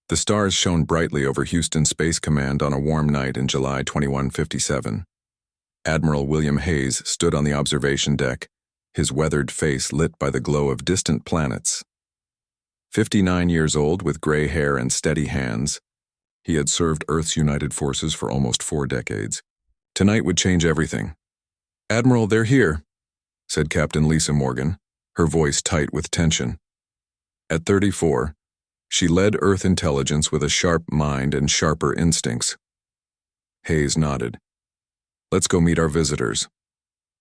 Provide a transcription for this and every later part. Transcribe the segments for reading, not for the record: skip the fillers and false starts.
The stars shone brightly over Houston Space Command on a warm night in July 2157. Admiral William Hayes stood on the observation deck, his weathered face lit by the glow of distant planets. 59 years old with gray hair and steady hands, he had served Earth's United Forces for almost 4 decades. Tonight would change everything. "Admiral, they're here," said Captain Lisa Morgan, her voice tight with tension. At 34, she led Earth intelligence with a sharp mind and sharper instincts. Hayes nodded. "Let's go meet our visitors."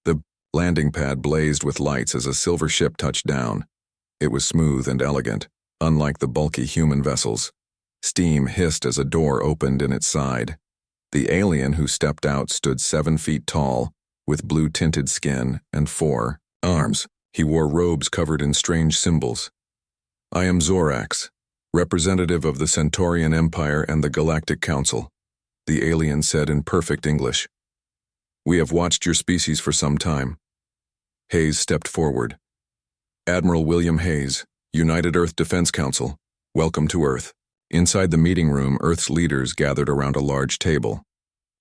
The landing pad blazed with lights as a silver ship touched down. It was smooth and elegant, unlike the bulky human vessels. Steam hissed as a door opened in its side. The alien who stepped out stood 7 feet tall, with blue-tinted skin and 4 arms. He wore robes covered in strange symbols. "I am Zorax, representative of the Centaurian Empire and the Galactic Council," the alien said in perfect English. "We have watched your species for some time." Hayes stepped forward. "Admiral William Hayes, United Earth Defense Council, welcome to Earth." Inside the meeting room, Earth's leaders gathered around a large table.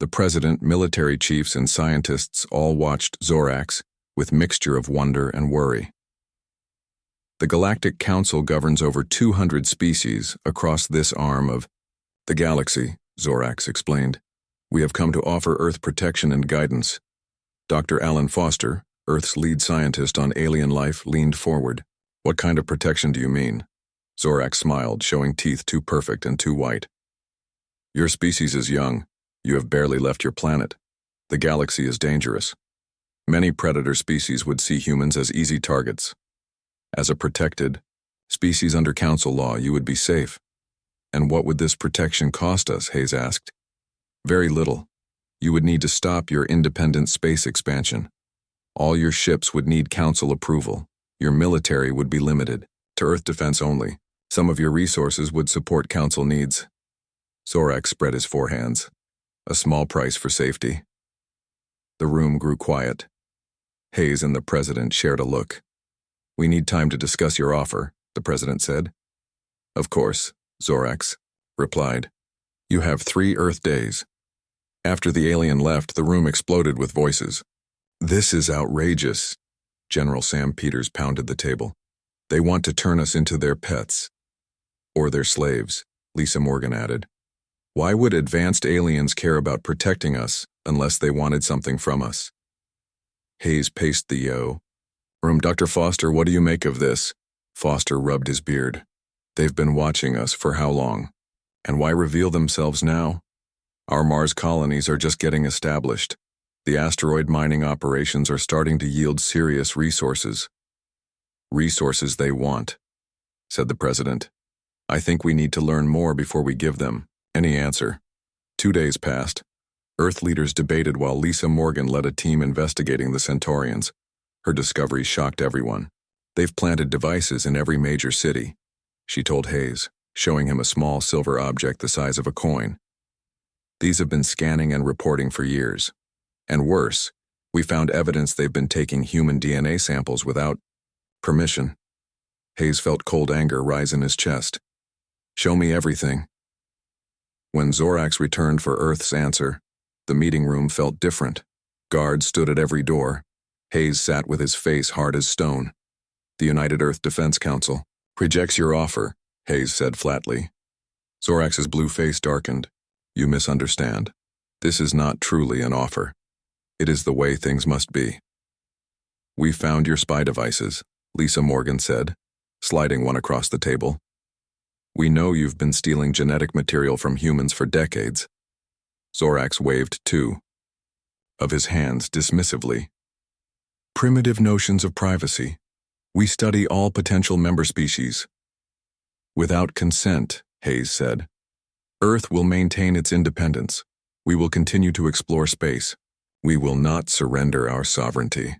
The president, military chiefs, and scientists all watched Zorax with mixture of wonder and worry. The Galactic Council governs over 200 species across this arm of the galaxy, Zorax explained. "We have come to offer Earth protection and guidance." Dr. Alan Foster, Earth's lead scientist on alien life, leaned forward. "What kind of protection do you mean?" Zorax smiled, showing teeth too perfect and too white. "Your species is young. You have barely left your planet. The galaxy is dangerous. Many predator species would see humans as easy targets. As a protected species under Council law, you would be safe." "And what would this protection cost us?" Hayes asked. "Very little. You would need to stop your independent space expansion. All your ships would need Council approval. Your military would be limited to Earth defense only. Some of your resources would support Council needs." Zorax spread his 4 hands. "A small price for safety." The room grew quiet. Hayes and the president shared a look. "We need time to discuss your offer," the president said. "Of course," Zorax replied. "You have 3 Earth days." After the alien left, the room exploded with voices. "This is outrageous." General Sam Peters pounded the table. "They want to turn us into their pets." "Or their slaves," Lisa Morgan added. "Why would advanced aliens care about protecting us unless they wanted something from us?" Hayes paced the room. "Dr. Foster, what do you make of this?" Foster rubbed his beard. "They've been watching us for how long? And why reveal themselves now? Our Mars colonies are just getting established. The asteroid mining operations are starting to yield serious resources." "Resources they want," said the president. "I think we need to learn more before we give them any answer." 2 days passed. Earth leaders debated while Lisa Morgan led a team investigating the Centaurians. Her discovery shocked everyone. "They've planted devices in every major city," she told Hayes, showing him a small silver object the size of a coin. "These have been scanning and reporting for years. And worse, we found evidence they've been taking human DNA samples without permission." Hayes felt cold anger rise in his chest. "Show me everything." When Zorax returned for Earth's answer, the meeting room felt different. Guards stood at every door. Hayes sat with his face hard as stone. "The United Earth Defense Council rejects your offer," Hayes said flatly. Zorax's blue face darkened. "You misunderstand. This is not truly an offer. It is the way things must be." "We found your spy devices," Lisa Morgan said, sliding one across the table. "We know you've been stealing genetic material from humans for decades." Zorax waved 2 of his hands dismissively. "Primitive notions of privacy. We study all potential member species." "Without consent," Hayes said. "Earth will maintain its independence. We will continue to explore space. We will not surrender our sovereignty."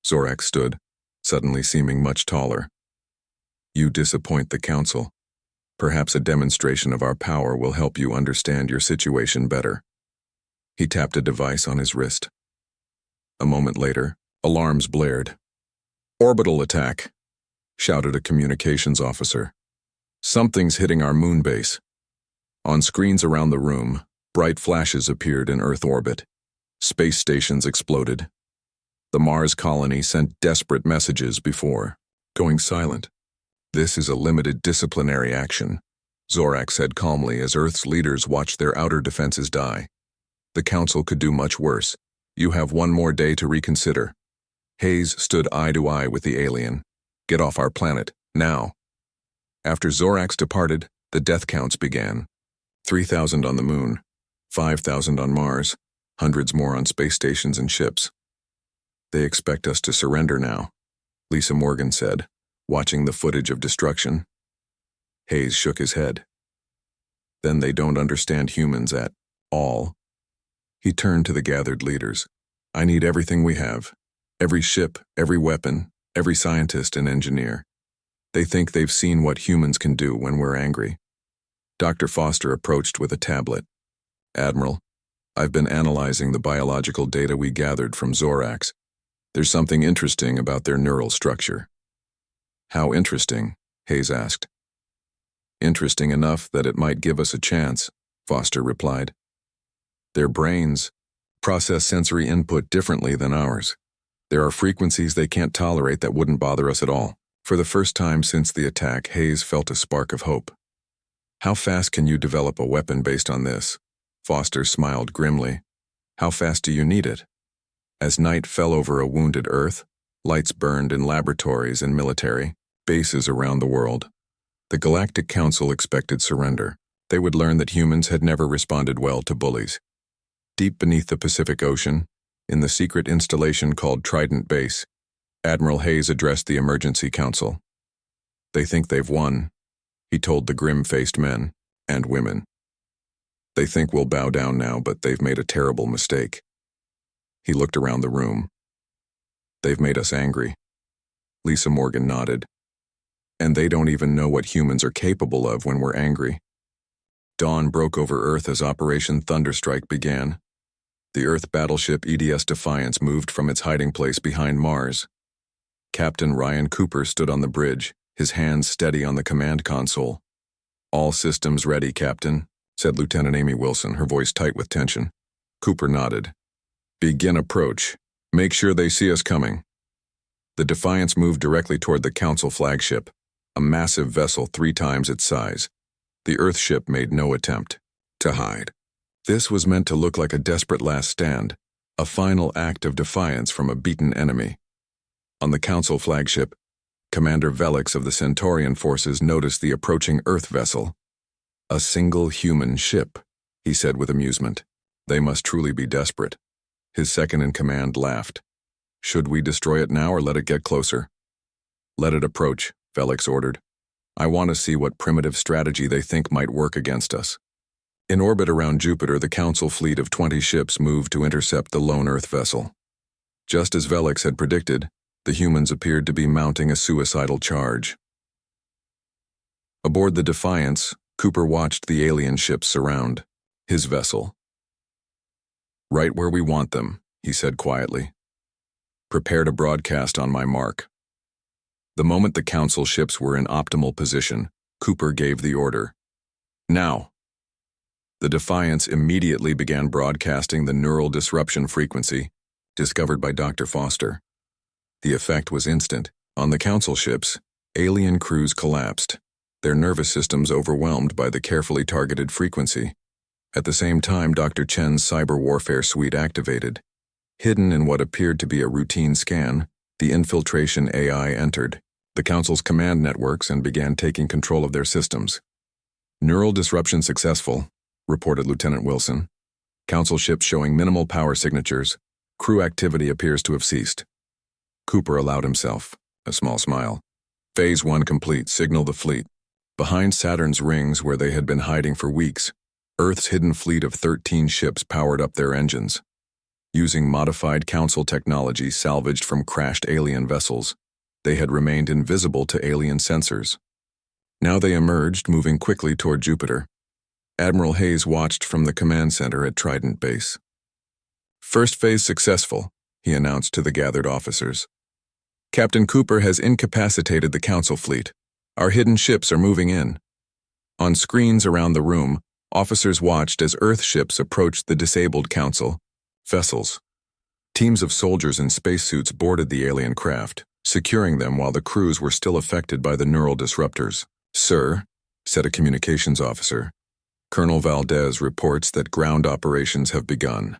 Zorax stood, suddenly seeming much taller. "You disappoint the Council. Perhaps a demonstration of our power will help you understand your situation better." He tapped a device on his wrist. A moment later, alarms blared. "Orbital attack," shouted a communications officer. Something's hitting our moon base. On screens around the room, bright flashes appeared in Earth orbit. Space stations exploded. The Mars colony sent desperate messages before going silent. This is a limited disciplinary action, Zorak said calmly as Earth's leaders watched their outer defenses die. The Council could do much worse. You have one more day to reconsider. Hayes stood eye to eye with the alien. Get off our planet, now. After Zorax departed, the death counts began. 3,000 on the moon, 5,000 on Mars, hundreds more on space stations and ships. They expect us to surrender now, Lisa Morgan said, watching the footage of destruction. Hayes shook his head. Then they don't understand humans at all. He turned to the gathered leaders. I need everything we have. Every ship, every weapon, every scientist and engineer. They think they've seen what humans can do when we're angry. Dr. Foster approached with a tablet. Admiral, I've been analyzing the biological data we gathered from Zorax. There's something interesting about their neural structure. How interesting? Hayes asked. Interesting enough that it might give us a chance, Foster replied. Their brains process sensory input differently than ours. There are frequencies they can't tolerate that wouldn't bother us at all. For the first time since the attack, Hayes felt a spark of hope. How fast can you develop a weapon based on this? Foster smiled grimly. How fast do you need it? As night fell over a wounded Earth, lights burned in laboratories and military bases around the world. The Galactic Council expected surrender. They would learn that humans had never responded well to bullies. Deep beneath the Pacific Ocean, in the secret installation called Trident Base, Admiral Hayes addressed the Emergency Council. They think they've won, he told the grim-faced men and women. They think we'll bow down now, but they've made a terrible mistake. He looked around the room. They've made us angry. Lisa Morgan nodded. And they don't even know what humans are capable of when we're angry. Dawn broke over Earth as Operation Thunderstrike began. The Earth battleship EDS Defiance moved from its hiding place behind Mars. Captain Ryan Cooper stood on the bridge, his hands steady on the command console. All systems ready, Captain, said Lieutenant Amy Wilson, her voice tight with tension. Cooper nodded. Begin approach. Make sure they see us coming. The Defiance moved directly toward the Council flagship, a massive vessel 3 times its size. The Earth ship made no attempt to hide. This was meant to look like a desperate last stand, a final act of defiance from a beaten enemy. On the Council flagship, Commander Velix of the Centaurian forces noticed the approaching Earth vessel. A single human ship, he said with amusement. They must truly be desperate. His second-in-command laughed. Should we destroy it now or let it get closer? Let it approach, Velix ordered. I want to see what primitive strategy they think might work against us. In orbit around Jupiter, the Council fleet of 20 ships moved to intercept the lone Earth vessel. Just as Velix had predicted, the humans appeared to be mounting a suicidal charge. Aboard the Defiance, Cooper watched the alien ships surround his vessel. Right where we want them, he said quietly. Prepare to broadcast on my mark. The moment the Council ships were in optimal position, Cooper gave the order. Now. The Defiance immediately began broadcasting the neural disruption frequency, discovered by Dr. Foster. The effect was instant. On the Council ships, alien crews collapsed, their nervous systems overwhelmed by the carefully targeted frequency. At the same time, Dr. Chen's cyber warfare suite activated. Hidden in what appeared to be a routine scan, the infiltration AI entered the Council's command networks and began taking control of their systems. Neural disruption successful, reported Lieutenant Wilson. Council ships showing minimal power signatures. Crew activity appears to have ceased. Cooper allowed himself a small smile. Phase 1 complete. Signal the fleet. Behind Saturn's rings, where they had been hiding for weeks, Earth's hidden fleet of 13 ships powered up their engines. Using modified Council technology salvaged from crashed alien vessels, they had remained invisible to alien sensors. Now they emerged, moving quickly toward Jupiter. Admiral Hayes watched from the command center at Trident Base. First phase successful, he announced to the gathered officers. Captain Cooper has incapacitated the Council fleet. Our hidden ships are moving in. On screens around the room, officers watched as Earth ships approached the disabled Council vessels. Teams of soldiers in spacesuits boarded the alien craft, securing them while the crews were still affected by the neural disruptors. "Sir," said a communications officer, "Colonel Valdez reports that ground operations have begun.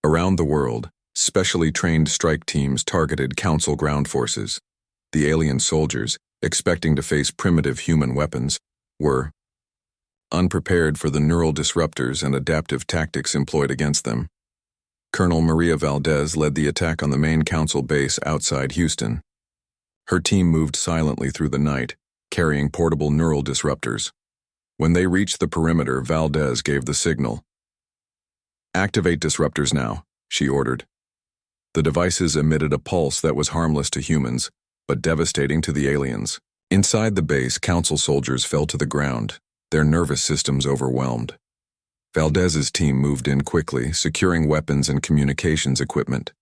Around the world, specially trained strike teams targeted Council ground forces. The alien soldiers, expecting to face primitive human weapons, were unprepared for the neural disruptors and adaptive tactics employed against them. Colonel Maria Valdez led the attack on the main Council base outside Houston. Her team moved silently through the night, carrying portable neural disruptors. When they reached the perimeter, Valdez gave the signal. "Activate disruptors now," she ordered. The devices emitted a pulse that was harmless to humans, but devastating to the aliens. Inside the base, Council soldiers fell to the ground, their nervous systems overwhelmed. Valdez's team moved in quickly, securing weapons and communications equipment.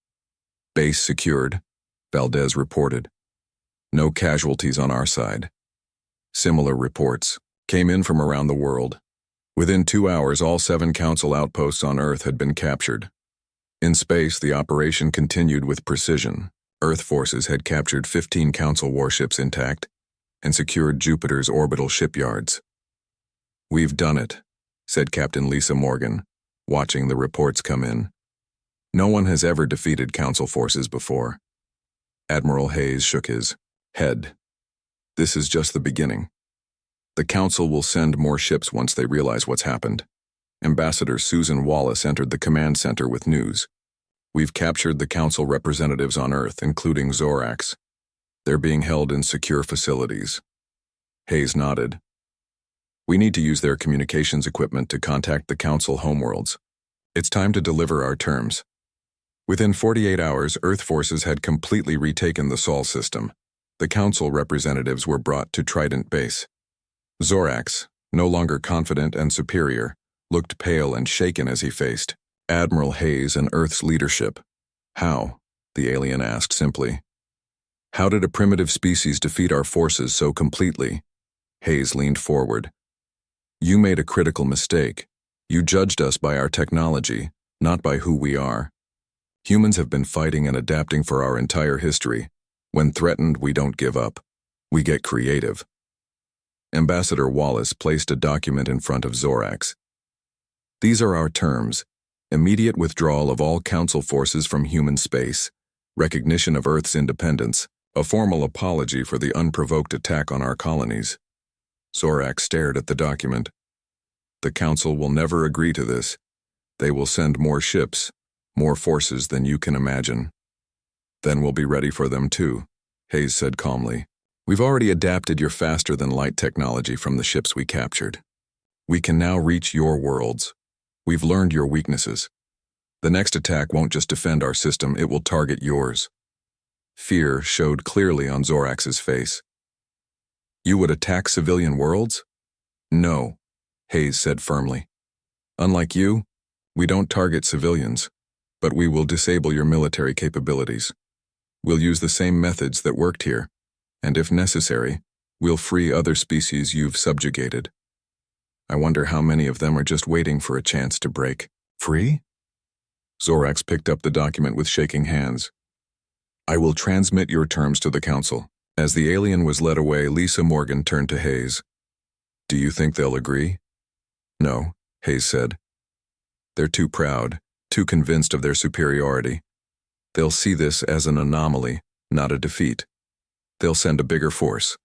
"Base secured," Valdez reported. "No casualties on our side." Similar reports came in from around the world. Within 2 hours, all 7 Council outposts on Earth had been captured. In space, the operation continued with precision. Earth forces had captured 15 Council warships intact and secured Jupiter's orbital shipyards. "We've done it," said Captain Lisa Morgan, watching the reports come in. "No one has ever defeated Council forces before." Admiral Hayes shook his head. "This is just the beginning. The Council will send more ships once they realize what's happened." Ambassador Susan Wallace entered the command center with news. "We've captured the Council representatives on Earth, including Zorax. They're being held in secure facilities." Hayes nodded. "We need to use their communications equipment to contact the Council homeworlds. It's time to deliver our terms." Within 48 hours, Earth forces had completely retaken the Sol system. The Council representatives were brought to Trident Base. Zorax, no longer confident and superior, looked pale and shaken as he faced Admiral Hayes and Earth's leadership. "How?" the alien asked simply. "How did a primitive species defeat our forces so completely?" Hayes leaned forward. "You made a critical mistake. You judged us by our technology, not by who we are. Humans have been fighting and adapting for our entire history. When threatened, we don't give up. We get creative." Ambassador Wallace placed a document in front of Zorax. "These are our terms: immediate withdrawal of all Council forces from human space, recognition of Earth's independence, a formal apology for the unprovoked attack on our colonies." Zorax stared at the document. "The Council will never agree to this. They will send more ships, more forces than you can imagine." "Then we'll be ready for them too," Hayes said calmly. "We've already adapted your faster-than-light technology from the ships we captured. We can now reach your worlds. We've learned your weaknesses. The next attack won't just defend our system, it will target yours." Fear showed clearly on Zorax's face. "You would attack civilian worlds?" "No," Hayes said firmly. "Unlike you, we don't target civilians, but we will disable your military capabilities. We'll use the same methods that worked here, and if necessary, we'll free other species you've subjugated. I wonder how many of them are just waiting for a chance to break free?" Zorax picked up the document with shaking hands. "I will transmit your terms to the Council." As the alien was led away, Lisa Morgan turned to Hayes. "Do you think they'll agree?" "No," Hayes said. "They're too proud, too convinced of their superiority. They'll see this as an anomaly, not a defeat. They'll send a bigger force."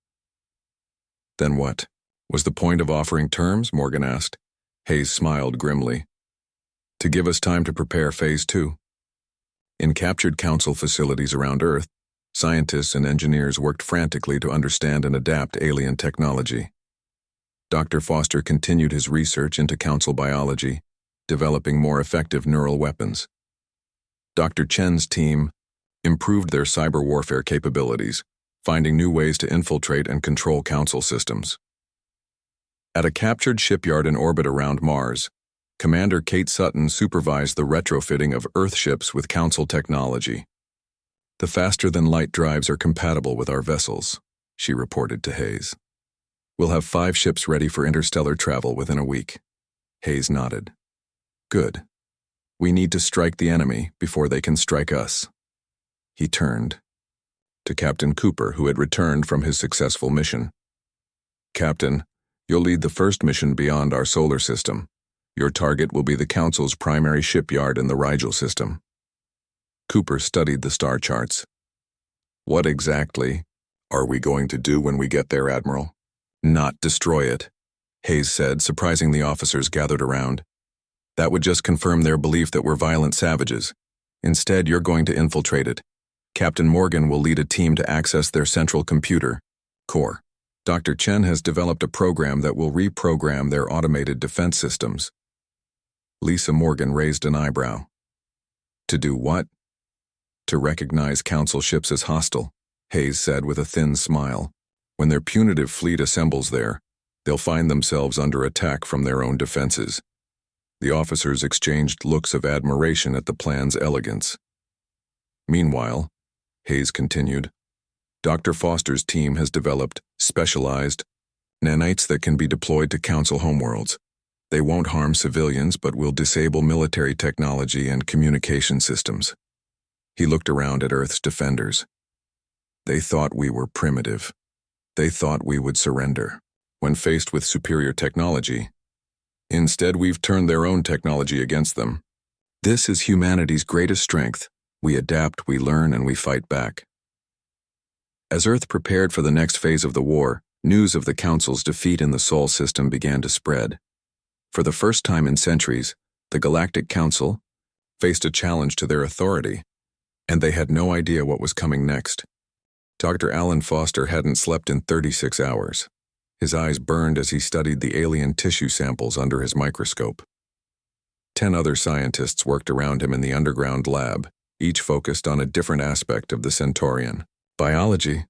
"Then what? Was the point of offering terms?" Morgan asked. Hayes smiled grimly. "To give us time to prepare Phase 2. In captured Council facilities around Earth, scientists and engineers worked frantically to understand and adapt alien technology. Dr. Foster continued his research into Council biology, developing more effective neural weapons. Dr. Chen's team improved their cyber warfare capabilities, finding new ways to infiltrate and control Council systems. At a captured shipyard in orbit around Mars, Commander Kate Sutton supervised the retrofitting of Earth ships with Council technology. "The faster-than-light drives are compatible with our vessels," she reported to Hayes. We'll have 5 ships ready for interstellar travel within a week. Hayes nodded. Good. We need to strike the enemy before they can strike us. He turned to Captain Cooper, who had returned from his successful mission. Captain, you'll lead the first mission beyond our solar system. Your target will be the Council's primary shipyard in the Rigel system. Cooper studied the star charts. What exactly are we going to do when we get there, Admiral? Not destroy it, Hayes said, surprising the officers gathered around. That would just confirm their belief that we're violent savages. Instead, you're going to infiltrate it. Captain Morgan will lead a team to access their central computer core. Dr. Chen has developed a program that will reprogram their automated defense systems. Lisa Morgan raised an eyebrow. To do what? To recognize Council ships as hostile, Hayes said with a thin smile. When their punitive fleet assembles there, they'll find themselves under attack from their own defenses. The officers exchanged looks of admiration at the plan's elegance. Meanwhile, Hayes continued, Dr. Foster's team has developed specialized nanites that can be deployed to Council homeworlds. They won't harm civilians but will disable military technology and communication systems. He looked around at Earth's defenders. They thought we were primitive. They thought we would surrender when faced with superior technology. Instead, we've turned their own technology against them. This is humanity's greatest strength. We adapt, we learn, and we fight back. As Earth prepared for the next phase of the war, news of the Council's defeat in the Sol system began to spread. For the first time in centuries, the Galactic Council faced a challenge to their authority, and they had no idea what was coming next. Dr. Alan Foster hadn't slept in 36 hours. His eyes burned as he studied the alien tissue samples under his microscope. 10 other scientists worked around him in the underground lab, each focused on a different aspect of the Centaurian. Biology.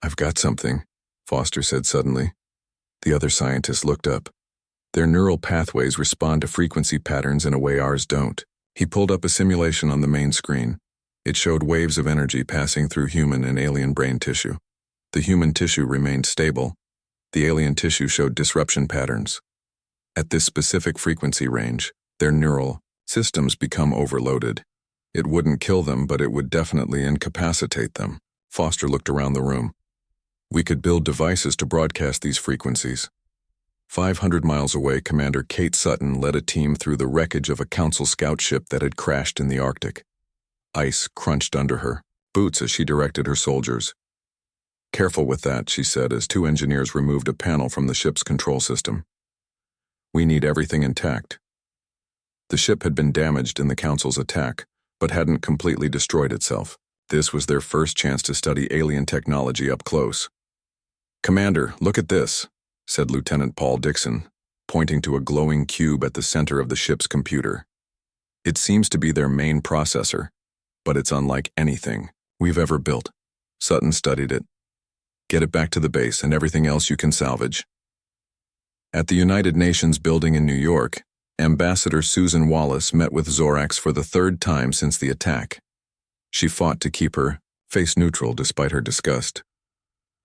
I've got something, Foster said suddenly. The other scientists looked up. Their neural pathways respond to frequency patterns in a way ours don't. He pulled up a simulation on the main screen. It showed waves of energy passing through human and alien brain tissue. The human tissue remained stable. The alien tissue showed disruption patterns. At this specific frequency range, their neural systems become overloaded. It wouldn't kill them, but it would definitely incapacitate them. Foster looked around the room. We could build devices to broadcast these frequencies. 500 miles away, Commander Kate Sutton led a team through the wreckage of a Council scout ship that had crashed in the Arctic. Ice crunched under her boots as she directed her soldiers. Careful with that, she said as 2 engineers removed a panel from the ship's control system. We need everything intact. The ship had been damaged in the Council's attack, but hadn't completely destroyed itself. This was their first chance to study alien technology up close. Commander, look at this, said Lieutenant Paul Dixon, pointing to a glowing cube at the center of the ship's computer. It seems to be their main processor, but it's unlike anything we've ever built. Sutton studied it. Get it back to the base and everything else you can salvage. At the United Nations building in New York, Ambassador Susan Wallace met with Zorax for the 3rd time since the attack. She fought to keep her face neutral despite her disgust.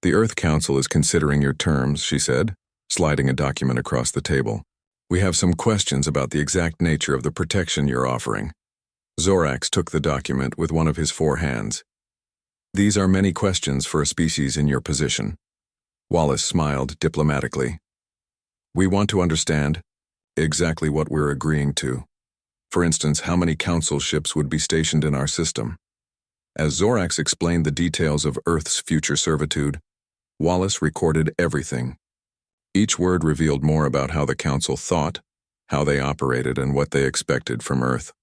The Earth Council is considering your terms, she said, sliding a document across the table. We have some questions about the exact nature of the protection you're offering. Zorax took the document with one of his 4 hands. These are many questions for a species in your position. Wallace smiled diplomatically. We want to understand exactly what we're agreeing to. For instance, how many Council ships would be stationed in our system? As Zorax explained the details of Earth's future servitude, Wallace recorded everything. Each word revealed more about how the Council thought, how they operated, and what they expected from Earth.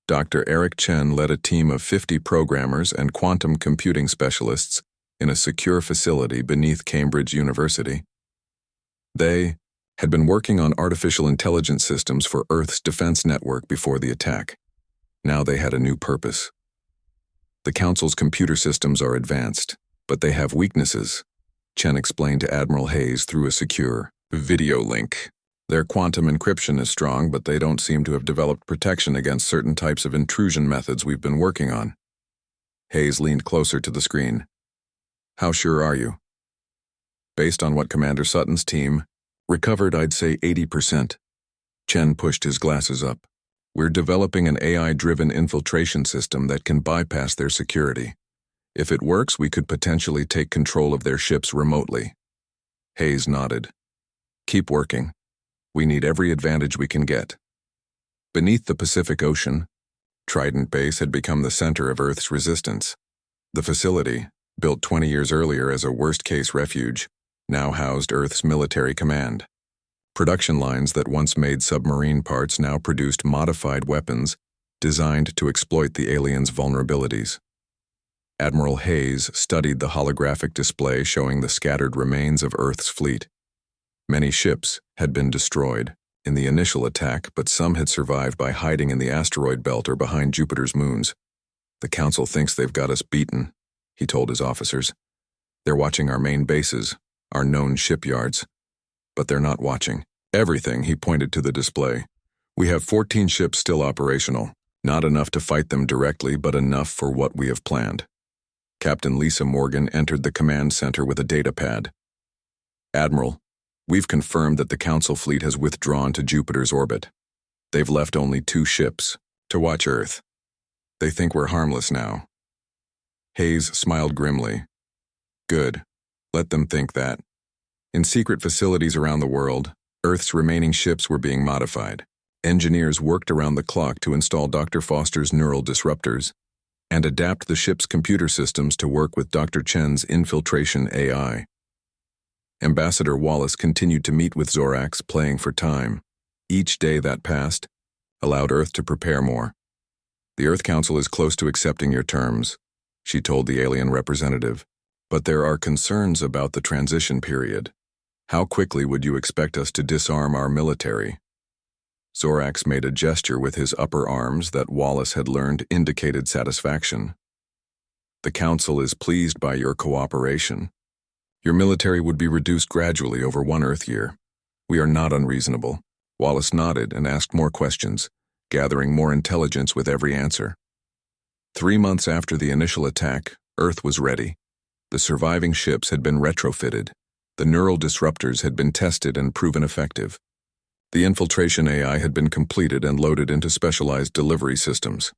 Dr. Eric Chen led a team of 50 programmers and quantum computing specialists in a secure facility beneath Cambridge University. They had been working on artificial intelligence systems for Earth's defense network before the attack. Now they had a new purpose. The Council's computer systems are advanced, but they have weaknesses, Chen explained to Admiral Hayes through a secure video link. Their quantum encryption is strong, but they don't seem to have developed protection against certain types of intrusion methods we've been working on. Hayes leaned closer to the screen. How sure are you? Based on what Commander Sutton's team recovered, I'd say 80%. Chen pushed his glasses up. We're developing an AI-driven infiltration system that can bypass their security. If it works, we could potentially take control of their ships remotely. Hayes nodded. Keep working. We need every advantage we can get. Beneath the Pacific Ocean, Trident Base had become the center of Earth's resistance. The facility, built 20 years earlier as a worst-case refuge, now housed Earth's military command. Production lines that once made submarine parts now produced modified weapons designed to exploit the aliens' vulnerabilities. Admiral Hayes studied the holographic display showing the scattered remains of Earth's fleet. Many ships had been destroyed in the initial attack, but some had survived by hiding in the asteroid belt or behind Jupiter's moons. The Council thinks they've got us beaten, he told his officers. They're watching our main bases, our known shipyards. But they're not watching everything, he pointed to the display. We have 14 ships still operational, not enough to fight them directly, but enough for what we have planned. Captain Lisa Morgan entered the command center with a data pad. Admiral, we've confirmed that the Council fleet has withdrawn to Jupiter's orbit. They've left only 2 ships to watch Earth. They think we're harmless now. Hayes smiled grimly. Good. Let them think that. In secret facilities around the world, Earth's remaining ships were being modified. Engineers worked around the clock to install Dr. Foster's neural disruptors and adapt the ship's computer systems to work with Dr. Chen's infiltration AI. Ambassador Wallace continued to meet with Zorax, playing for time. Each day that passed allowed Earth to prepare more. The Earth Council is close to accepting your terms, she told the alien representative, but there are concerns about the transition period. How quickly would you expect us to disarm our military? Zorax made a gesture with his upper arms that Wallace had learned indicated satisfaction. The Council is pleased by your cooperation. Your military would be reduced gradually over 1 Earth year. We are not unreasonable. Wallace nodded and asked more questions, gathering more intelligence with every answer. 3 months after the initial attack, Earth was ready. The surviving ships had been retrofitted. The neural disruptors had been tested and proven effective. The infiltration AI had been completed and loaded into specialized delivery systems.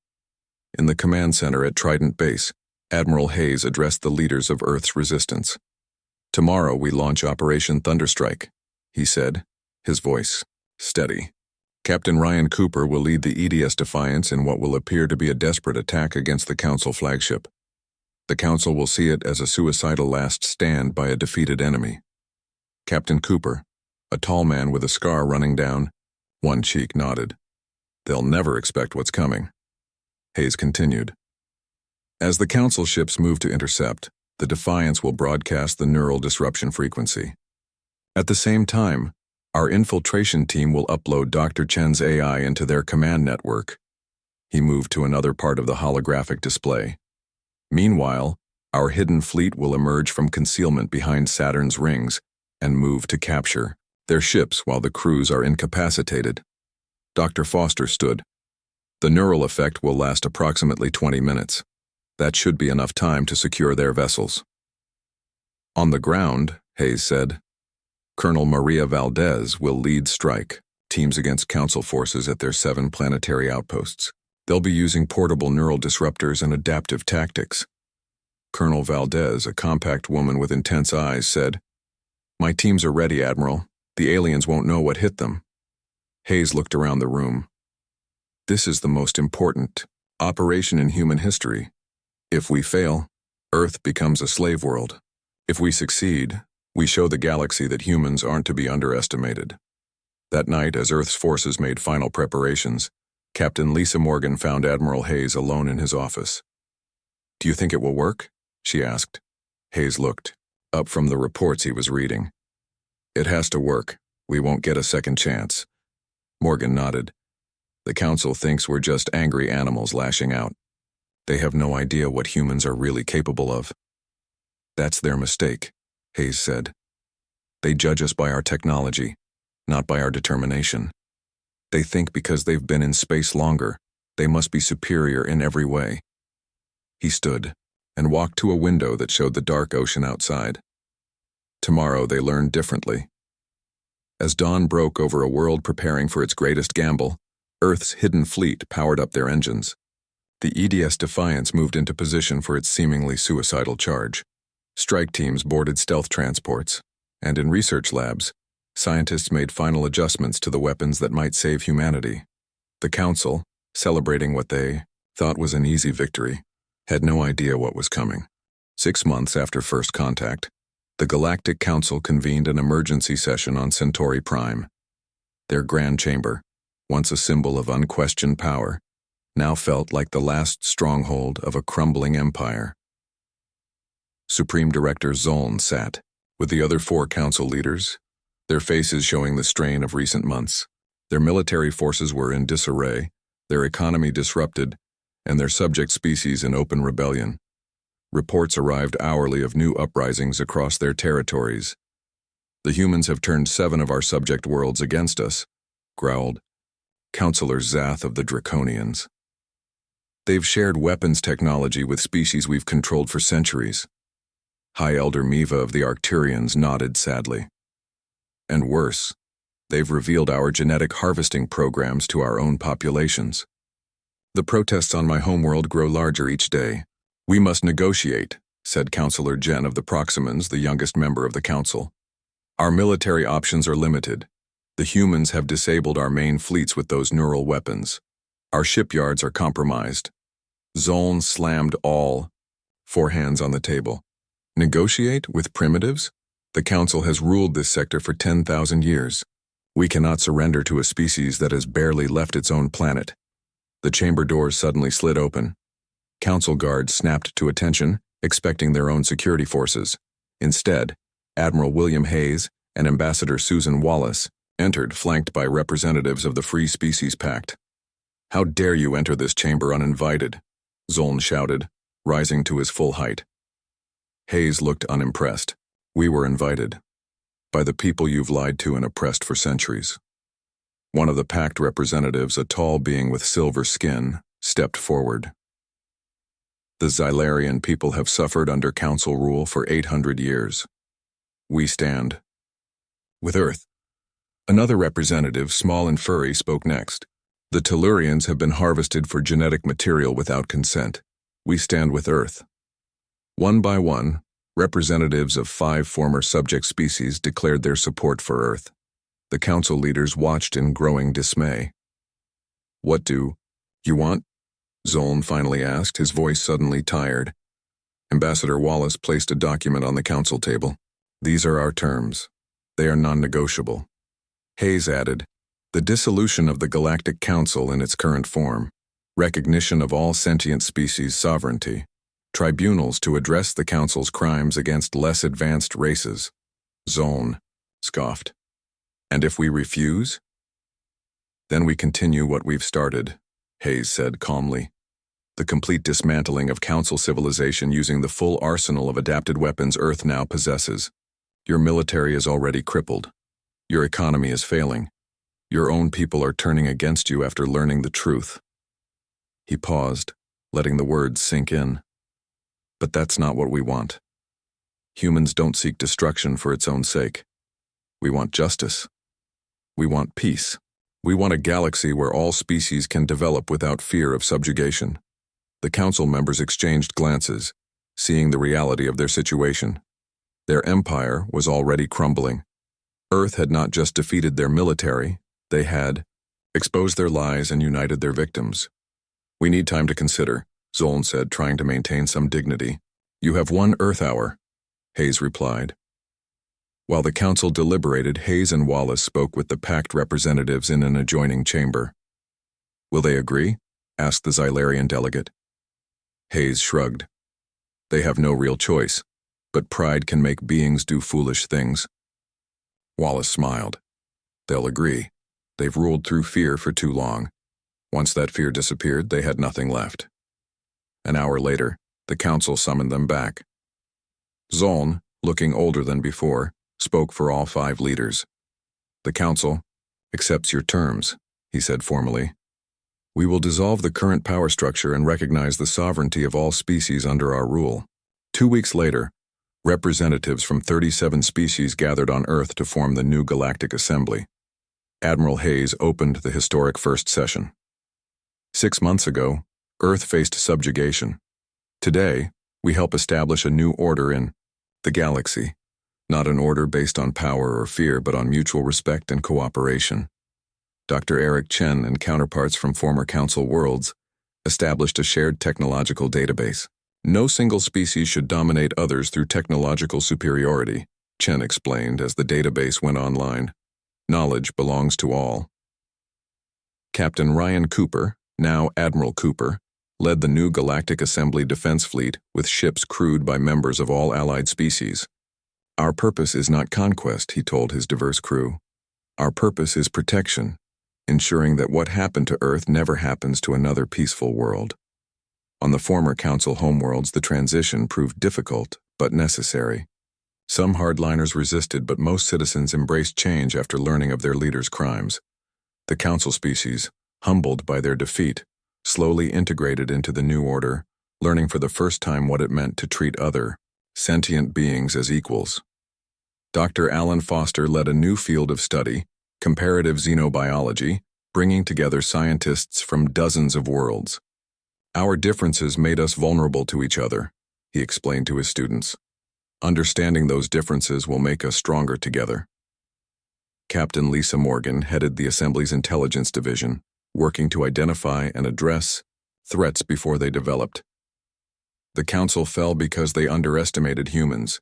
In the command center at Trident Base, Admiral Hayes addressed the leaders of Earth's resistance. Tomorrow we launch Operation Thunderstrike, he said, his voice steady. Captain Ryan Cooper will lead the EDS Defiance in what will appear to be a desperate attack against the Council flagship. The Council will see it as a suicidal last stand by a defeated enemy. Captain Cooper, a tall man with a scar running down one cheek, nodded. They'll never expect what's coming. Hayes continued. As the Council ships move to intercept, the Defiance will broadcast the neural disruption frequency. At the same time, our infiltration team will upload Dr. Chen's AI into their command network. He moved to another part of the holographic display. Meanwhile, our hidden fleet will emerge from concealment behind Saturn's rings and move to capture their ships while the crews are incapacitated. Dr. Foster stood. The neural effect will last approximately 20 minutes. That should be enough time to secure their vessels. On the ground, Hayes said, Colonel Maria Valdez will lead strike teams against Council forces at their 7 planetary outposts. They'll be using portable neural disruptors and adaptive tactics. Colonel Valdez, a compact woman with intense eyes, said, My teams are ready, Admiral. The aliens won't know what hit them. Hayes looked around the room. This is the most important operation in human history. If we fail, Earth becomes a slave world. If we succeed, we show the galaxy that humans aren't to be underestimated. That night, as Earth's forces made final preparations, Captain Lisa Morgan found Admiral Hayes alone in his office. Do you think it will work? She asked. Hayes looked up from the reports he was reading. It has to work. We won't get a second chance. Morgan nodded. The Council thinks we're just angry animals lashing out. They have no idea what humans are really capable of. That's their mistake, Hayes said. They judge us by our technology, not by our determination. They think because they've been in space longer, they must be superior in every way. He stood and walked to a window that showed the dark ocean outside. Tomorrow they learned differently. As dawn broke over a world preparing for its greatest gamble, Earth's hidden fleet powered up their engines. The EDS Defiance moved into position for its seemingly suicidal charge. Strike teams boarded stealth transports, and in research labs, scientists made final adjustments to the weapons that might save humanity. The Council, celebrating what they thought was an easy victory, had no idea what was coming. 6 months after first contact, the Galactic Council convened an emergency session on Centauri Prime. Their grand chamber, once a symbol of unquestioned power, now felt like the last stronghold of a crumbling empire. Supreme Director Zoln sat, with the other 4 council leaders, their faces showing the strain of recent months. Their military forces were in disarray, their economy disrupted, and their subject species in open rebellion. Reports arrived hourly of new uprisings across their territories. "The humans have turned 7 of our subject worlds against us," growled Councillor Zath of the Draconians. "They've shared weapons technology with species we've controlled for centuries." High Elder Miva of the Arcturians nodded sadly. "And worse, they've revealed our genetic harvesting programs to our own populations. The protests on my homeworld grow larger each day. We must negotiate," said Councillor Jen of the Proximans, the youngest member of the council. "Our military options are limited. The humans have disabled our main fleets with those neural weapons. Our shipyards are compromised." Zoln slammed all 4 hands on the table. "Negotiate with primitives? The Council has ruled this sector for 10,000 years. We cannot surrender to a species that has barely left its own planet." The chamber doors suddenly slid open. Council guards snapped to attention, expecting their own security forces. Instead, Admiral William Hayes and Ambassador Susan Wallace entered, flanked by representatives of the Free Species Pact. "How dare you enter this chamber uninvited?" Zoln shouted, rising to his full height. Hayes looked unimpressed. "We were invited. By the people you've lied to and oppressed for centuries." One of the Pact representatives, a tall being with silver skin, stepped forward. "The Xylarian people have suffered under Council rule for 800 years. We stand with Earth." Another representative, small and furry, spoke next. "The Tellurians have been harvested for genetic material without consent. We stand with Earth." One by one, representatives of 5 former subject species declared their support for Earth. The council leaders watched in growing dismay. "What do you want?" Zoln finally asked, his voice suddenly tired. Ambassador Wallace placed a document on the council table. "These are our terms. They are non-negotiable." Hayes added, "The dissolution of the Galactic Council in its current form, recognition of all sentient species' sovereignty, tribunals to address the Council's crimes against less advanced races." Zoln scoffed. "And if we refuse?" "Then we continue what we've started," Hayes said calmly. "The complete dismantling of Council civilization using the full arsenal of adapted weapons Earth now possesses. Your military is already crippled. Your economy is failing. Your own people are turning against you after learning the truth." He paused, letting the words sink in. "But that's not what we want. Humans don't seek destruction for its own sake. We want justice. We want peace. We want a galaxy where all species can develop without fear of subjugation." The council members exchanged glances, seeing the reality of their situation. Their empire was already crumbling. Earth had not just defeated their military, they had exposed their lies and united their victims. "We need time to consider," Zoln said, trying to maintain some dignity. "You have 1 Earth hour," Hayes replied. While the council deliberated, Hayes and Wallace spoke with the Pact representatives in an adjoining chamber. "Will they agree?" asked the Xylarian delegate. Hayes shrugged. "They have no real choice, but pride can make beings do foolish things." Wallace smiled. "They'll agree. They've ruled through fear for too long. Once that fear disappeared, they had nothing left." An hour later, the council summoned them back. Zoln, looking older than before, spoke for all 5 leaders. "The council accepts your terms," he said formally. "We will dissolve the current power structure and recognize the sovereignty of all species under our rule." 2 weeks later, Representatives from 37 species gathered on Earth to form the new Galactic Assembly. Admiral Hayes opened the historic first session. 6 months ago, Earth faced subjugation. Today, we help establish a new order in the galaxy, not an order based on power or fear, but on mutual respect and cooperation. Dr. Eric Chen and counterparts from former Council worlds established a shared technological database. No single species should dominate others through technological superiority, Chen explained as the database went online. Knowledge belongs to all. Captain Ryan Cooper, now Admiral Cooper, led the new Galactic Assembly defense fleet with ships crewed by members of all allied species. Our purpose is not conquest, he told his diverse crew. Our purpose is protection, ensuring that what happened to Earth never happens to another peaceful world. On the former Council homeworlds, the transition proved difficult, but necessary. Some hardliners resisted, but most citizens embraced change after learning of their leaders' crimes. The Council species, humbled by their defeat, slowly integrated into the new order, learning for the first time what it meant to treat other, sentient beings as equals. Dr. Alan Foster led a new field of study, comparative xenobiology, bringing together scientists from dozens of worlds. Our differences made us vulnerable to each other, he explained to his students. Understanding those differences will make us stronger together. Captain Lisa Morgan headed the Assembly's Intelligence Division, working to identify and address threats before they developed. The Council fell because they underestimated humans,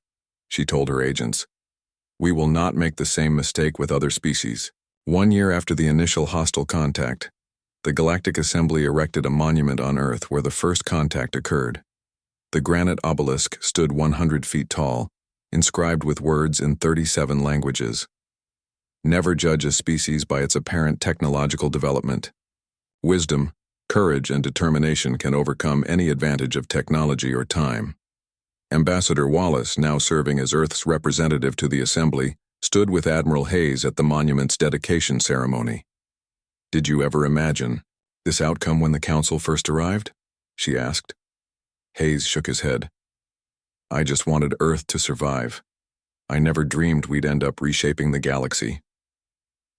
she told her agents. We will not make the same mistake with other species. 1 year after the initial hostile contact, the Galactic Assembly erected a monument on Earth where the first contact occurred. The granite obelisk stood 100 feet tall, inscribed with words in 37 languages. Never judge a species by its apparent technological development. Wisdom, courage, and determination can overcome any advantage of technology or time. Ambassador Wallace, now serving as Earth's representative to the Assembly, stood with Admiral Hayes at the monument's dedication ceremony. Did you ever imagine this outcome when the Council first arrived? She asked. Hayes shook his head. I just wanted Earth to survive. I never dreamed we'd end up reshaping the galaxy.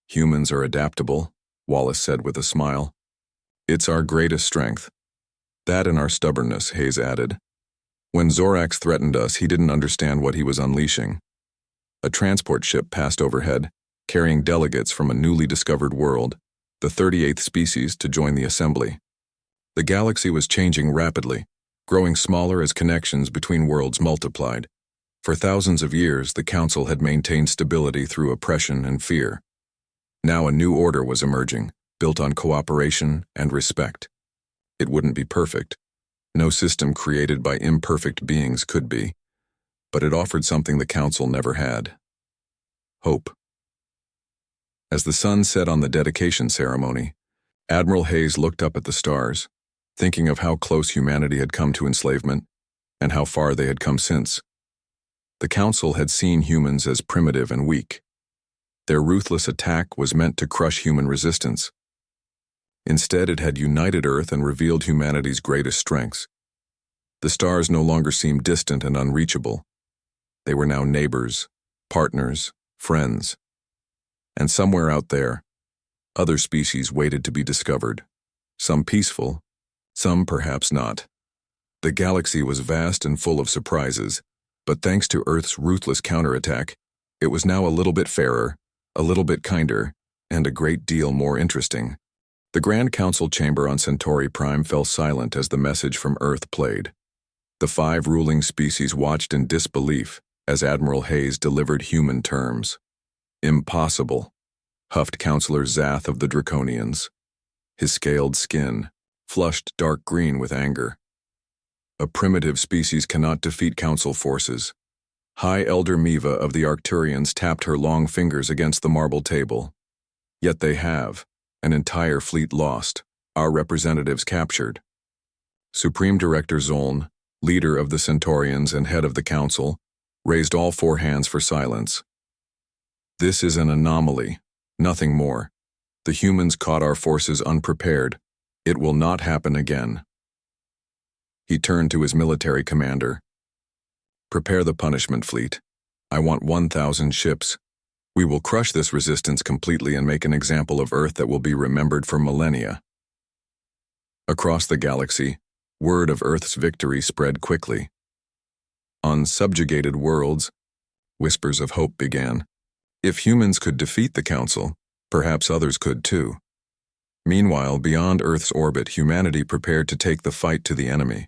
Humans are adaptable, Wallace said with a smile. It's our greatest strength. That and our stubbornness, Hayes added. When Zorax threatened us, he didn't understand what he was unleashing. A transport ship passed overhead, carrying delegates from a newly discovered world, the 38th species, to join the Assembly. The galaxy was changing rapidly, growing smaller as connections between worlds multiplied. For thousands of years, the Council had maintained stability through oppression and fear. Now a new order was emerging, built on cooperation and respect. It wouldn't be perfect. No system created by imperfect beings could be, but it offered something the Council never had: hope. As the sun set on the dedication ceremony, Admiral Hayes looked up at the stars, thinking of how close humanity had come to enslavement and how far they had come since. The Council had seen humans as primitive and weak. Their ruthless attack was meant to crush human resistance. Instead, it had united Earth and revealed humanity's greatest strengths. The stars no longer seemed distant and unreachable. They were now neighbors, partners, friends. And somewhere out there, other species waited to be discovered, some peaceful, some perhaps not. The galaxy was vast and full of surprises, but thanks to Earth's ruthless counterattack, it was now a little bit fairer, a little bit kinder, and a great deal more interesting. The Grand Council chamber on Centauri Prime fell silent as the message from Earth played. The 5 ruling species watched in disbelief as Admiral Hayes delivered human terms. Impossible, huffed Counselor Zath of the Draconians. His scaled skin flushed dark green with anger. A primitive species cannot defeat Council forces. High Elder Miva of the Arcturians tapped her long fingers against the marble table. Yet they have. An entire fleet lost, our representatives captured. Supreme Director Zoln, leader of the Centaurians and head of the Council, raised all 4 hands for silence. This is an anomaly, nothing more. The humans caught our forces unprepared. It will not happen again. He turned to his military commander. Prepare the punishment fleet. I want 1,000 ships. We will crush this resistance completely and make an example of Earth that will be remembered for millennia. Across the galaxy, word of Earth's victory spread quickly. On subjugated worlds, whispers of hope began. If humans could defeat the Council, perhaps others could too. Meanwhile, beyond Earth's orbit, humanity prepared to take the fight to the enemy.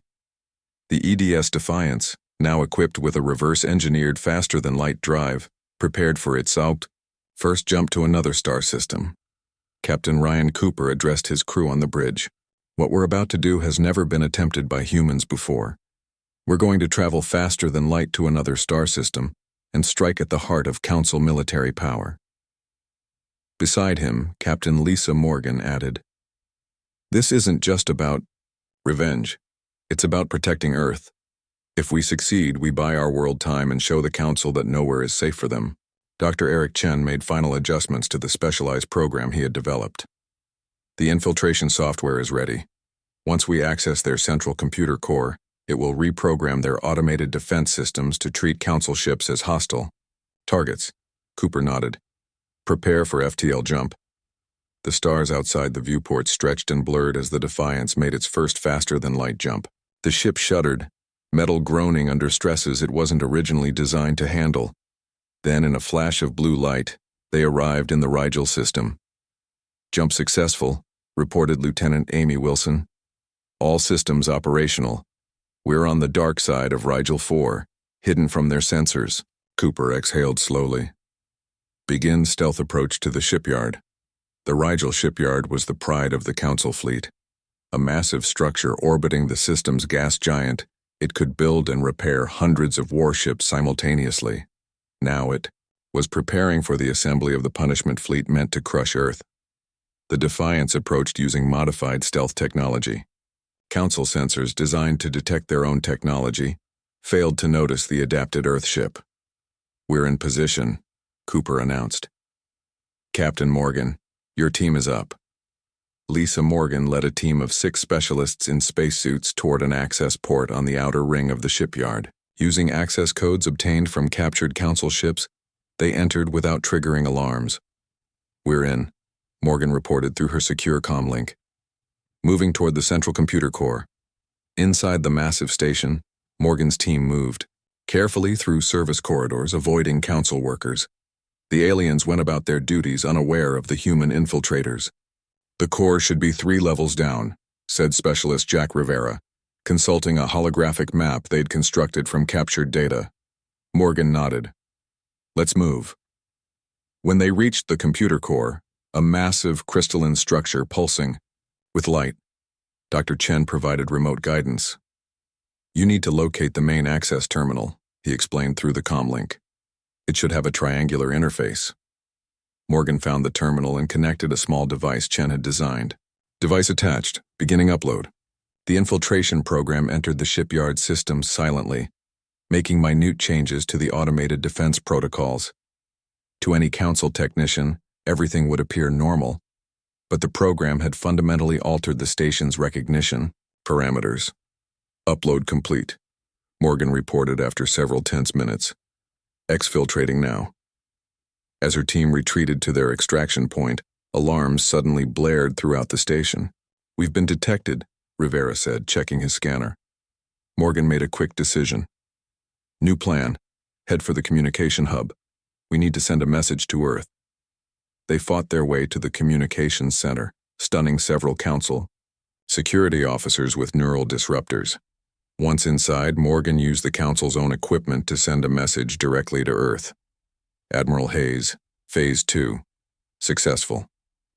The EDS Defiance, now equipped with a reverse-engineered faster-than-light drive, prepared for its first jump to another star system. Captain Ryan Cooper addressed his crew on the bridge. What we're about to do has never been attempted by humans before. We're going to travel faster than light to another star system and strike at the heart of Council military power. Beside him, Captain Lisa Morgan added, "This isn't just about revenge. It's about protecting Earth. If we succeed, we buy our world time and show the Council that nowhere is safe for them." Dr. Eric Chen made final adjustments to the specialized program he had developed. The infiltration software is ready. Once we access their central computer core, it will reprogram their automated defense systems to treat Council ships as hostile targets. Cooper nodded. Prepare for FTL jump. The stars outside the viewport stretched and blurred as the Defiance made its first faster-than-light jump. The ship shuddered, metal groaning under stresses it wasn't originally designed to handle. Then, in a flash of blue light, they arrived in the Rigel system. "Jump successful," reported Lieutenant Amy Wilson. "All systems operational. We're on the dark side of Rigel 4, hidden from their sensors." Cooper exhaled slowly. Begin stealth approach to the shipyard. The Rigel shipyard was the pride of the Council fleet. A massive structure orbiting the system's gas giant, it could build and repair hundreds of warships simultaneously. Now it was preparing for the assembly of the punishment fleet meant to crush Earth. The Defiance approached using modified stealth technology. Council sensors designed to detect their own technology failed to notice the adapted Earth ship. "We're in position," Cooper announced. "Captain Morgan, your team is up." Lisa Morgan led a team of 6 specialists in spacesuits toward an access port on the outer ring of the shipyard. Using access codes obtained from captured Council ships, they entered without triggering alarms. "We're in," Morgan reported through her secure comm link. Moving toward the central computer core. Inside the massive station, Morgan's team moved, carefully through service corridors, avoiding Council workers. The aliens went about their duties unaware of the human infiltrators. "The core should be 3 levels down," said Specialist Jack Rivera, consulting a holographic map they'd constructed from captured data. Morgan nodded. "Let's move." When they reached the computer core, a massive crystalline structure pulsing with light, Dr. Chen provided remote guidance. "You need to locate the main access terminal," he explained through the comm link. "It should have a triangular interface." Morgan found the terminal and connected a small device Chen had designed. Device attached, beginning upload. The infiltration program entered the shipyard systems silently, making minute changes to the automated defense protocols. To any Council technician, everything would appear normal, but the program had fundamentally altered the station's recognition parameters. "Upload complete," Morgan reported after several tense minutes. "Exfiltrating now." As her team retreated to their extraction point, alarms suddenly blared throughout the station. "We've been detected," Rivera said, checking his scanner. Morgan made a quick decision. "New plan. Head for the communication hub. We need to send a message to Earth." They fought their way to the communications center, stunning several Council security officers with neural disruptors. Once inside, Morgan used the Council's own equipment to send a message directly to Earth. "Admiral Hayes, Phase 2. Successful.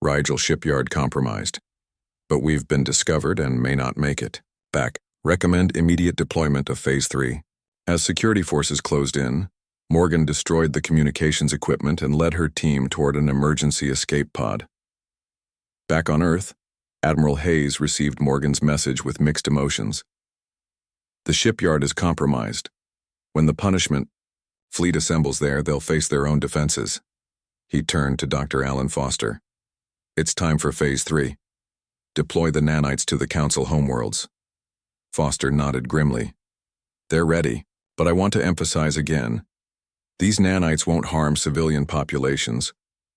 Rigel shipyard compromised. But we've been discovered and may not make it. Back. Recommend immediate deployment of Phase 3. As security forces closed in, Morgan destroyed the communications equipment and led her team toward an emergency escape pod. Back on Earth, Admiral Hayes received Morgan's message with mixed emotions. "The shipyard is compromised. When the punishment fleet assembles there, they'll face their own defenses." He turned to Dr. Alan Foster. "It's time for Phase 3. Deploy the nanites to the Council homeworlds." Foster nodded grimly. "They're ready. But I want to emphasize again, these nanites won't harm civilian populations.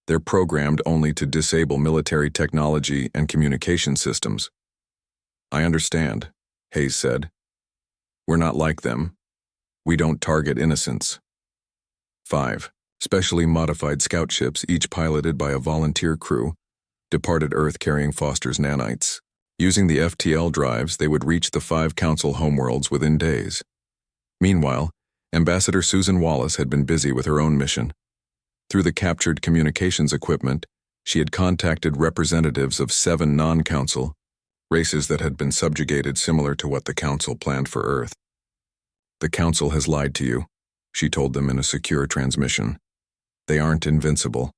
They're programmed only to disable military technology and communication systems. I understand, Hayes said. We're not like them. We don't target innocents. 5. Specially modified scout ships, each piloted by a volunteer crew, departed Earth carrying Foster's nanites. Using the FTL drives, they would reach the 5 Council homeworlds within days. Meanwhile, Ambassador Susan Wallace had been busy with her own mission. Through the captured communications equipment, she had contacted representatives of 7 non-Council races that had been subjugated, similar to what the Council planned for Earth. The Council has lied to you, she told them in a secure transmission. They aren't invincible.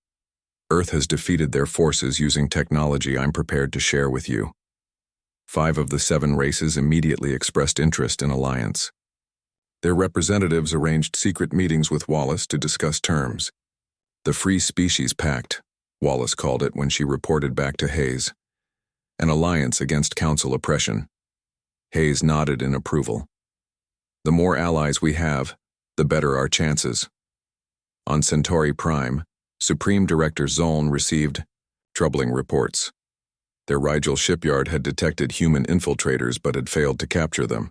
Earth has defeated their forces using technology I'm prepared to share with you. 5 of the 7 races immediately expressed interest in alliance. Their representatives arranged secret meetings with Wallace to discuss terms. The Free Species Pact, Wallace called it when she reported back to Hayes. An alliance against Council oppression. Hayes nodded in approval. The more allies we have, the better our chances. On Centauri Prime, Supreme Director Zoln received troubling reports. Their Rigel shipyard had detected human infiltrators but had failed to capture them.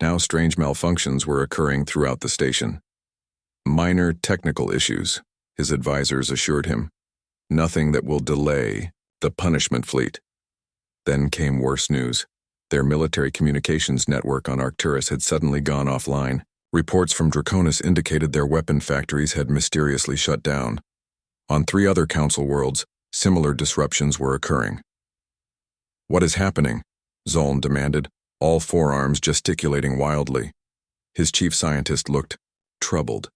Now strange malfunctions were occurring throughout the station. Minor technical issues, his advisors assured him. Nothing that will delay the punishment fleet. Then came worse news. Their military communications network on Arcturus had suddenly gone offline. Reports from Draconis indicated their weapon factories had mysteriously shut down. On 3 other Council worlds, similar disruptions were occurring. What is happening? Zoln demanded, all forearms gesticulating wildly. His chief scientist looked troubled.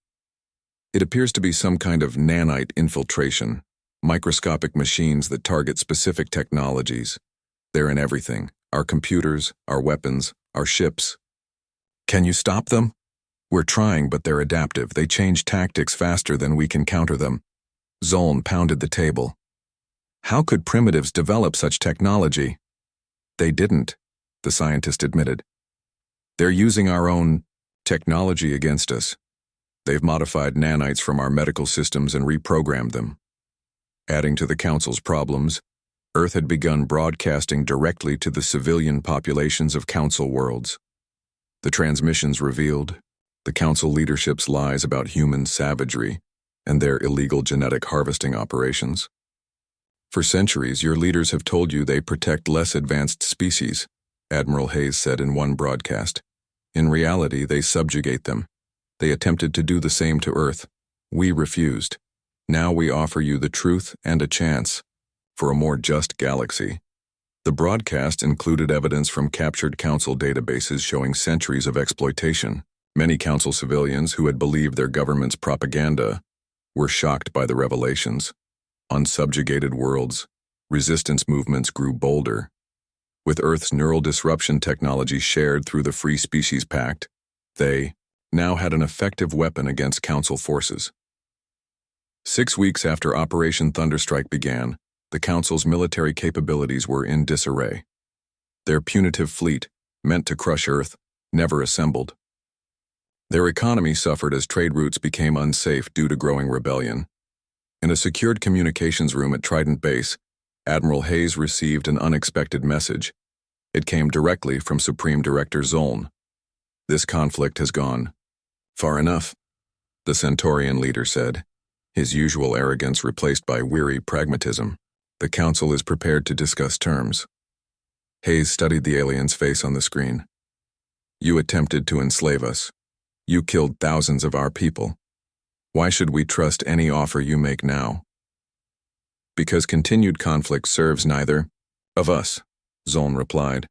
It appears to be some kind of nanite infiltration, microscopic machines that target specific technologies. They're in everything, our computers, our weapons, our ships. Can you stop them? We're trying, but they're adaptive. They change tactics faster than we can counter them. Zoln pounded the table. How could primitives develop such technology? They didn't, the scientist admitted. They're using our own technology against us. They've modified nanites from our medical systems and reprogrammed them. Adding to the Council's problems, Earth had begun broadcasting directly to the civilian populations of Council worlds. The transmissions revealed the Council leadership's lies about human savagery and their illegal genetic harvesting operations. For centuries, your leaders have told you they protect less advanced species, Admiral Hayes said in one broadcast. In reality, they subjugate them. They attempted to do the same to Earth. We refused. Now we offer you the truth and a chance for a more just galaxy. The broadcast included evidence from captured Council databases showing centuries of exploitation. Many Council civilians who had believed their government's propaganda were shocked by the revelations. On subjugated worlds, resistance movements grew bolder. With Earth's neural disruption technology shared through the Free Species Pact, they now had an effective weapon against Council forces. 6 weeks after Operation Thunderstrike began, the Council's military capabilities were in disarray. Their punitive fleet, meant to crush Earth, never assembled. Their economy suffered as trade routes became unsafe due to growing rebellion. In a secured communications room at Trident Base, Admiral Hayes received an unexpected message. It came directly from Supreme Director Zoln. This conflict has gone far enough, the Centaurian leader said, his usual arrogance replaced by weary pragmatism. The Council is prepared to discuss terms. Hayes studied the alien's face on the screen. You attempted to enslave us. You killed thousands of our people. Why should we trust any offer you make now? Because continued conflict serves neither of us, Zoln replied.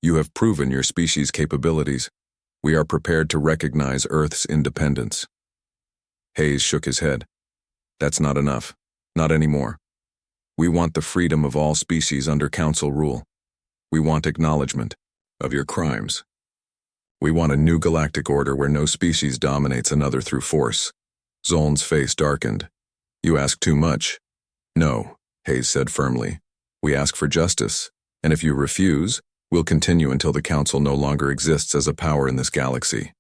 You have proven your species' capabilities. We are prepared to recognize Earth's independence. Hayes shook his head. That's not enough. Not anymore. We want the freedom of all species under Council rule. We want acknowledgement of your crimes. We want a new galactic order where no species dominates another through force. Zoln's face darkened. You ask too much. No, Hayes said firmly. We ask for justice, and if you refuse, we'll continue until the Council no longer exists as a power in this galaxy.